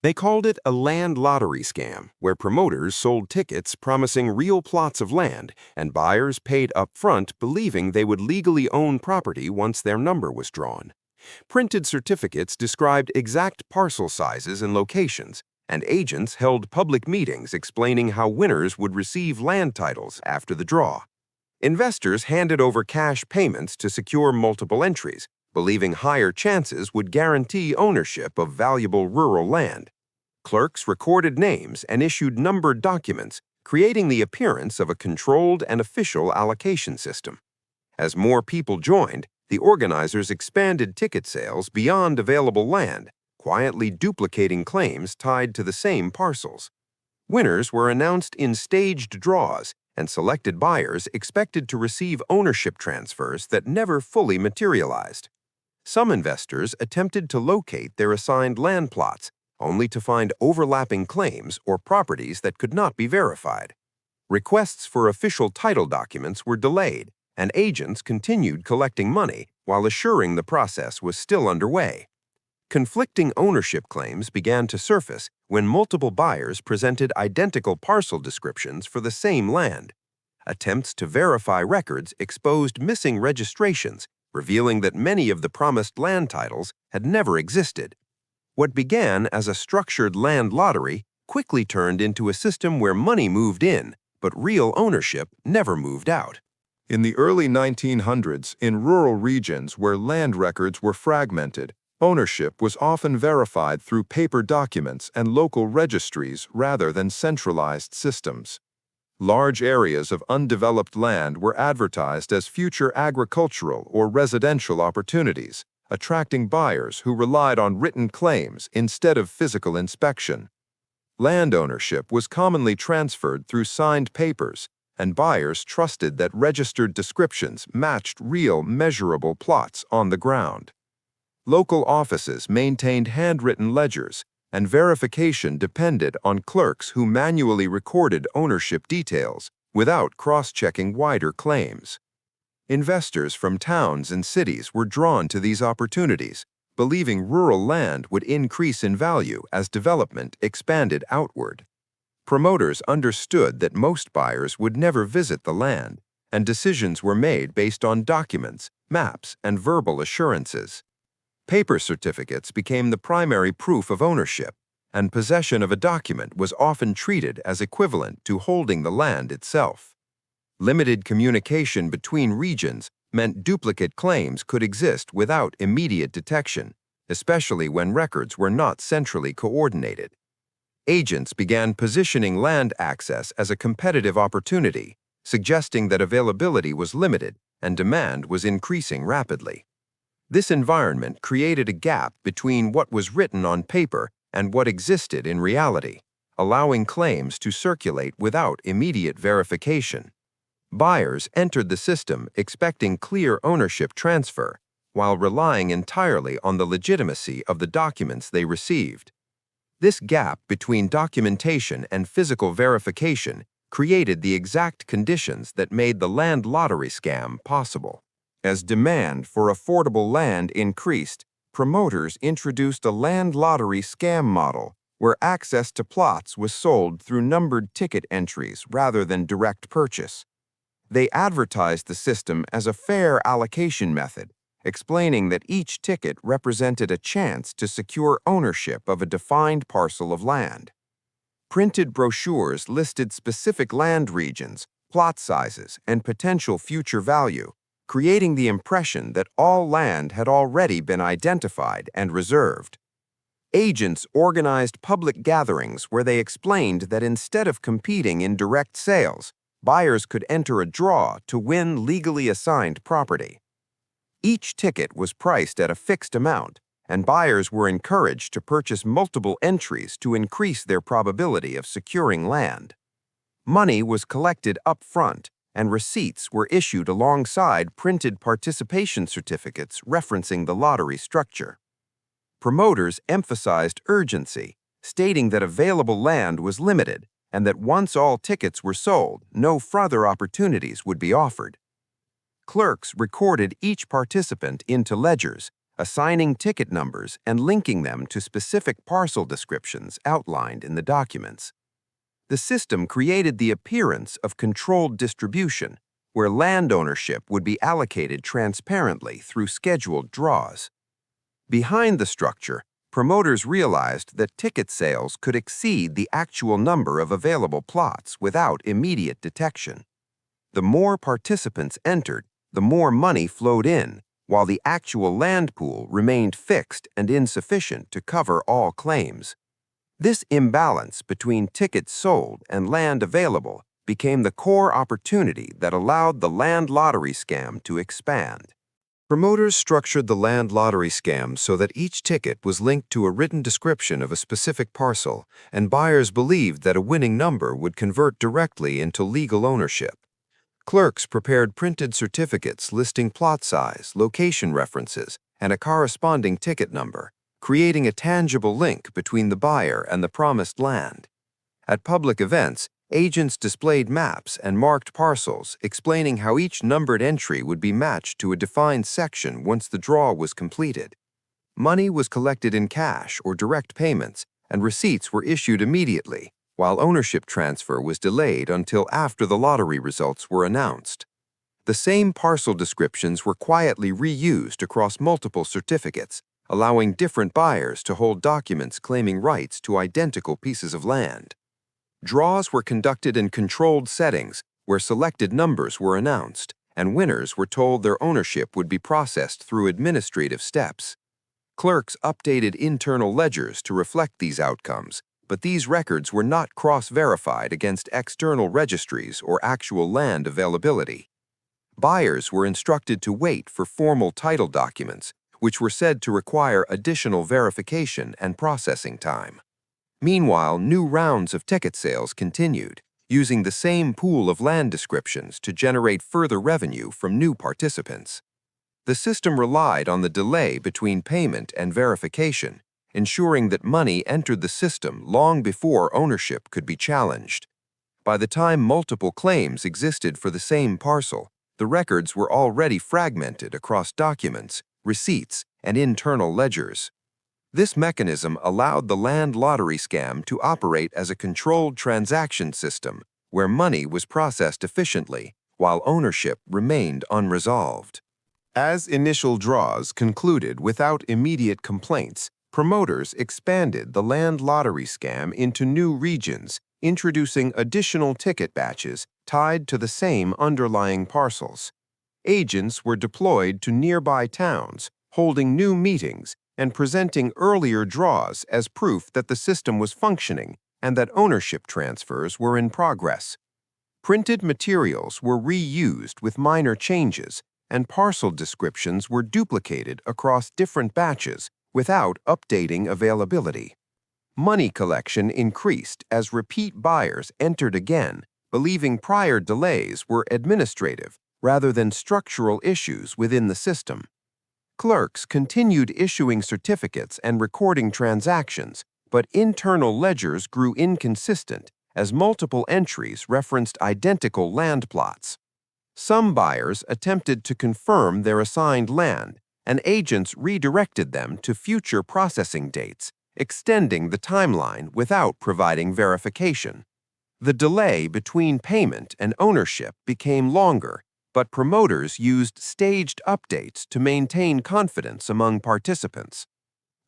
They called it a land lottery scam, where promoters sold tickets promising real plots of land, and buyers paid up front believing they would legally own property once their number was drawn. Printed certificates described exact parcel sizes and locations, and agents held public meetings explaining how winners would receive land titles after the draw. Investors handed over cash payments to secure multiple entries, believing higher chances would guarantee ownership of valuable rural land. Clerks recorded names and issued numbered documents, creating the appearance of a controlled and official allocation system. As more people joined, the organizers expanded ticket sales beyond available land, quietly duplicating claims tied to the same parcels. Winners were announced in staged draws, and selected buyers expected to receive ownership transfers that never fully materialized. Some investors attempted to locate their assigned land plots, only to find overlapping claims or properties that could not be verified. Requests for official title documents were delayed, and agents continued collecting money while assuring the process was still underway. Conflicting ownership claims began to surface when multiple buyers presented identical parcel descriptions for the same land. Attempts to verify records exposed missing registrations, revealing that many of the promised land titles had never existed. What began as a structured land lottery quickly turned into a system where money moved in, but real ownership never moved out. In the early 1900s, in rural regions where land records were fragmented, ownership was often verified through paper documents and local registries rather than centralized systems. Large areas of undeveloped land were advertised as future agricultural or residential opportunities, attracting buyers who relied on written claims instead of physical inspection. Land ownership was commonly transferred through signed papers, and buyers trusted that registered descriptions matched real, measurable plots on the ground. Local offices maintained handwritten ledgers, and verification depended on clerks who manually recorded ownership details without cross-checking wider claims. Investors from towns and cities were drawn to these opportunities, believing rural land would increase in value as development expanded outward. Promoters understood that most buyers would never visit the land, and decisions were made based on documents, maps, and verbal assurances. Paper certificates became the primary proof of ownership, and possession of a document was often treated as equivalent to holding the land itself. Limited communication between regions meant duplicate claims could exist without immediate detection, especially when records were not centrally coordinated. Agents began positioning land access as a competitive opportunity, suggesting that availability was limited and demand was increasing rapidly. This environment created a gap between what was written on paper and what existed in reality, allowing claims to circulate without immediate verification. Buyers entered the system expecting clear ownership transfer, while relying entirely on the legitimacy of the documents they received. This gap between documentation and physical verification created the exact conditions that made the land lottery scam possible. As demand for affordable land increased, promoters introduced a land lottery scam model where access to plots was sold through numbered ticket entries rather than direct purchase. They advertised the system as a fair allocation method, explaining that each ticket represented a chance to secure ownership of a defined parcel of land. Printed brochures listed specific land regions, plot sizes, and potential future value, creating the impression that all land had already been identified and reserved. Agents organized public gatherings where they explained that instead of competing in direct sales, buyers could enter a draw to win legally assigned property. Each ticket was priced at a fixed amount, and buyers were encouraged to purchase multiple entries to increase their probability of securing land. Money was collected up front, and receipts were issued alongside printed participation certificates referencing the lottery structure. Promoters emphasized urgency, stating that available land was limited and that once all tickets were sold, no further opportunities would be offered. Clerks recorded each participant into ledgers, assigning ticket numbers and linking them to specific parcel descriptions outlined in the documents. The system created the appearance of controlled distribution, where land ownership would be allocated transparently through scheduled draws. Behind the structure, promoters realized that ticket sales could exceed the actual number of available plots without immediate detection. The more participants entered, the more money flowed in, while the actual land pool remained fixed and insufficient to cover all claims. This imbalance between tickets sold and land available became the core opportunity that allowed the land lottery scam to expand. Promoters structured the land lottery scam so that each ticket was linked to a written description of a specific parcel, and buyers believed that a winning number would convert directly into legal ownership. Clerks prepared printed certificates listing plot size, location references, and a corresponding ticket number, creating a tangible link between the buyer and the promised land. At public events, agents displayed maps and marked parcels, explaining how each numbered entry would be matched to a defined section once the draw was completed. Money was collected in cash or direct payments, and receipts were issued immediately, while ownership transfer was delayed until after the lottery results were announced. The same parcel descriptions were quietly reused across multiple certificates, allowing different buyers to hold documents claiming rights to identical pieces of land. Draws were conducted in controlled settings where selected numbers were announced, and winners were told their ownership would be processed through administrative steps. Clerks updated internal ledgers to reflect these outcomes, but these records were not cross-verified against external registries or actual land availability. Buyers were instructed to wait for formal title documents, which were said to require additional verification and processing time. Meanwhile, new rounds of ticket sales continued, using the same pool of land descriptions to generate further revenue from new participants. The system relied on the delay between payment and verification, ensuring that money entered the system long before ownership could be challenged. By the time multiple claims existed for the same parcel, the records were already fragmented across documents, receipts, and internal ledgers. This mechanism allowed the land lottery scam to operate as a controlled transaction system where money was processed efficiently while ownership remained unresolved. As initial draws concluded without immediate complaints, promoters expanded the land lottery scam into new regions, introducing additional ticket batches tied to the same underlying parcels. Agents were deployed to nearby towns, holding new meetings and presenting earlier draws as proof that the system was functioning and that ownership transfers were in progress. Printed materials were reused with minor changes, and parcel descriptions were duplicated across different batches without updating availability. Money collection increased as repeat buyers entered again, believing prior delays were administrative rather than structural issues within the system. Clerks continued issuing certificates and recording transactions, but internal ledgers grew inconsistent as multiple entries referenced identical land plots. Some buyers attempted to confirm their assigned land, and agents redirected them to future processing dates, extending the timeline without providing verification. The delay between payment and ownership became longer, but promoters used staged updates to maintain confidence among participants.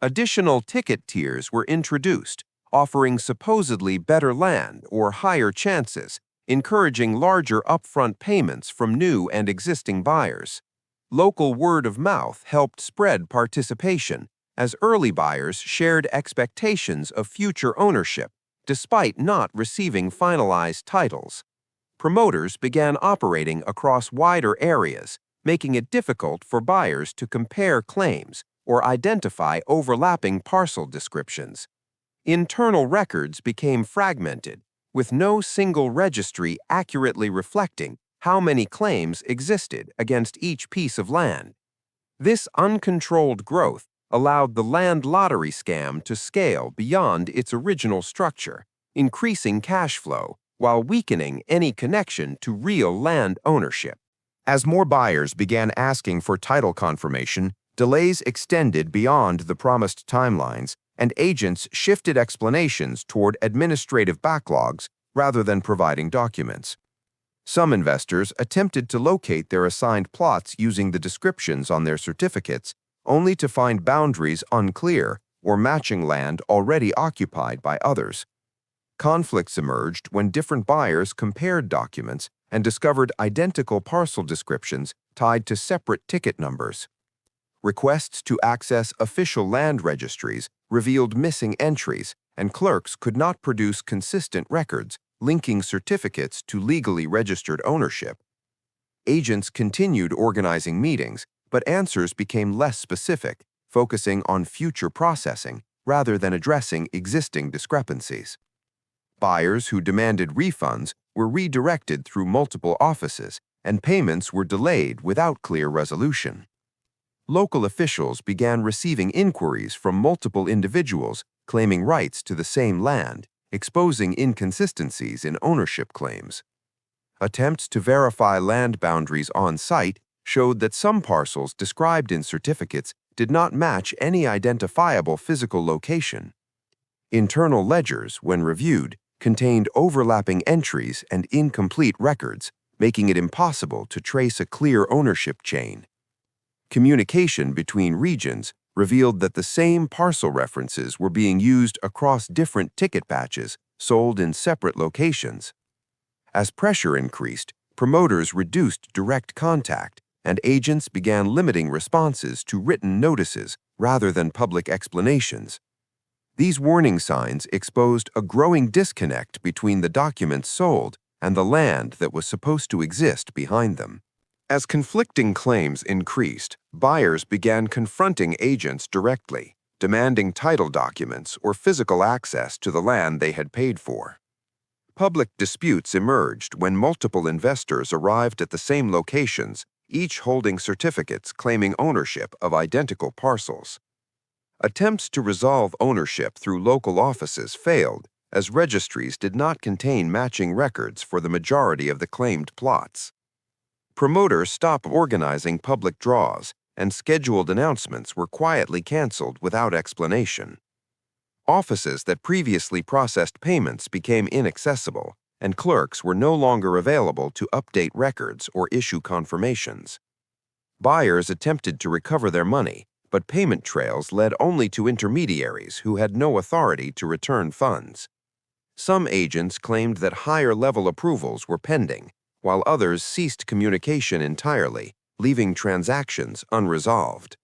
Additional ticket tiers were introduced, offering supposedly better land or higher chances, encouraging larger upfront payments from new and existing buyers. Local word of mouth helped spread participation, as early buyers shared expectations of future ownership, despite not receiving finalized titles. Promoters began operating across wider areas, making it difficult for buyers to compare claims or identify overlapping parcel descriptions. Internal records became fragmented, with no single registry accurately reflecting how many claims existed against each piece of land. This uncontrolled growth allowed the land lottery scam to scale beyond its original structure, increasing cash flow while weakening any connection to real land ownership. As more buyers began asking for title confirmation, Delays extended beyond the promised timelines, and agents shifted explanations toward administrative backlogs rather than providing documents. Some investors attempted to locate their assigned plots using the descriptions on their certificates, only to find boundaries unclear or matching land already occupied by others. Conflicts emerged when different buyers compared documents and discovered identical parcel descriptions tied to separate ticket numbers. Requests to access official land registries revealed missing entries, and clerks could not produce consistent records linking certificates to legally registered ownership. Agents continued organizing meetings, but answers became less specific, focusing on future processing rather than addressing existing discrepancies. Buyers who demanded refunds were redirected through multiple offices, and payments were delayed without clear resolution. Local officials began receiving inquiries from multiple individuals claiming rights to the same land, exposing inconsistencies in ownership claims. Attempts to verify land boundaries on site showed that some parcels described in certificates did not match any identifiable physical location. Internal ledgers, when reviewed, contained overlapping entries and incomplete records, making it impossible to trace a clear ownership chain. Communication between regions revealed that the same parcel references were being used across different ticket batches sold in separate locations. As pressure increased, promoters reduced direct contact, and agents began limiting responses to written notices rather than public explanations. These warning signs exposed a growing disconnect between the documents sold and the land that was supposed to exist behind them. As conflicting claims increased, buyers began confronting agents directly, demanding title documents or physical access to the land they had paid for. Public disputes emerged when multiple investors arrived at the same locations, each holding certificates claiming ownership of identical parcels. Attempts to resolve ownership through local offices failed, as registries did not contain matching records for the majority of the claimed plots. Promoters stopped organizing public draws, and scheduled announcements were quietly canceled without explanation. Offices that previously processed payments became inaccessible, and clerks were no longer available to update records or issue confirmations. Buyers attempted to recover their money, but payment trails led only to intermediaries who had no authority to return funds. Some agents claimed that higher-level approvals were pending, while others ceased communication entirely, leaving transactions unresolved.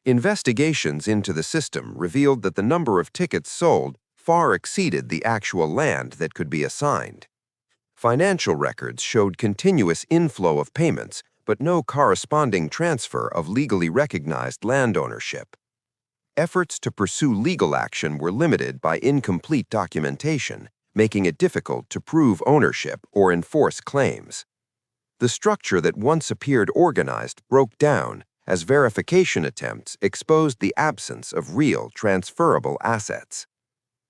Investigations into the system revealed that the number of tickets sold far exceeded the actual land that could be assigned. Financial records showed continuous inflow of payments, but no corresponding transfer of legally recognized land ownership. Efforts to pursue legal action were limited by incomplete documentation, making it difficult to prove ownership or enforce claims. The structure that once appeared organized broke down as verification attempts exposed the absence of real transferable assets.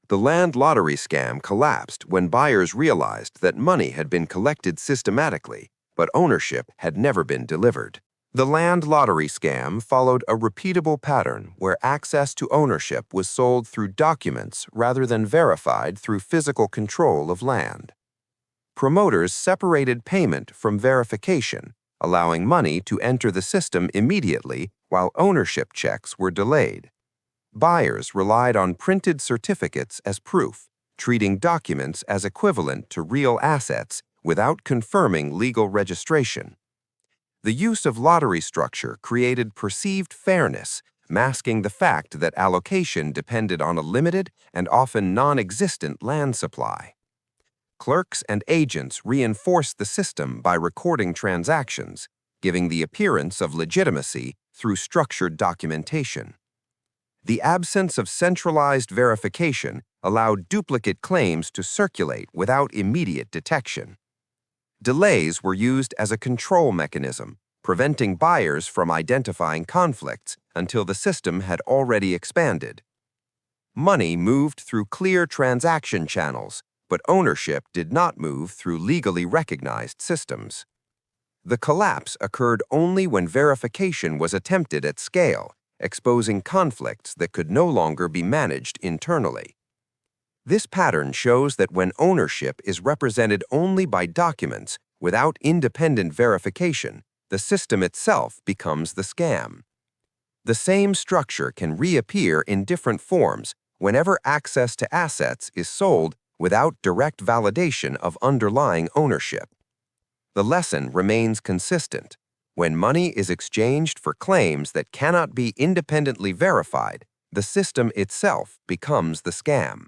The land lottery scam collapsed when buyers realized that money had been collected systematically, but ownership had never been delivered. The land lottery scam followed a repeatable pattern where access to ownership was sold through documents rather than verified through physical control of land. Promoters separated payment from verification, allowing money to enter the system immediately while ownership checks were delayed. Buyers relied on printed certificates as proof, treating documents as equivalent to real assets without confirming legal registration. The use of lottery structure created perceived fairness, masking the fact that allocation depended on a limited and often non-existent land supply. Clerks and agents reinforced the system by recording transactions, giving the appearance of legitimacy through structured documentation. The absence of centralized verification allowed duplicate claims to circulate without immediate detection. Delays were used as a control mechanism, preventing buyers from identifying conflicts until the system had already expanded. Money moved through clear transaction channels, but ownership did not move through legally recognized systems. The collapse occurred only when verification was attempted at scale, exposing conflicts that could no longer be managed internally. This pattern shows that when ownership is represented only by documents without independent verification, the system itself becomes the scam. The same structure can reappear in different forms whenever access to assets is sold without direct validation of underlying ownership. The lesson remains consistent. When money is exchanged for claims that cannot be independently verified, the system itself becomes the scam.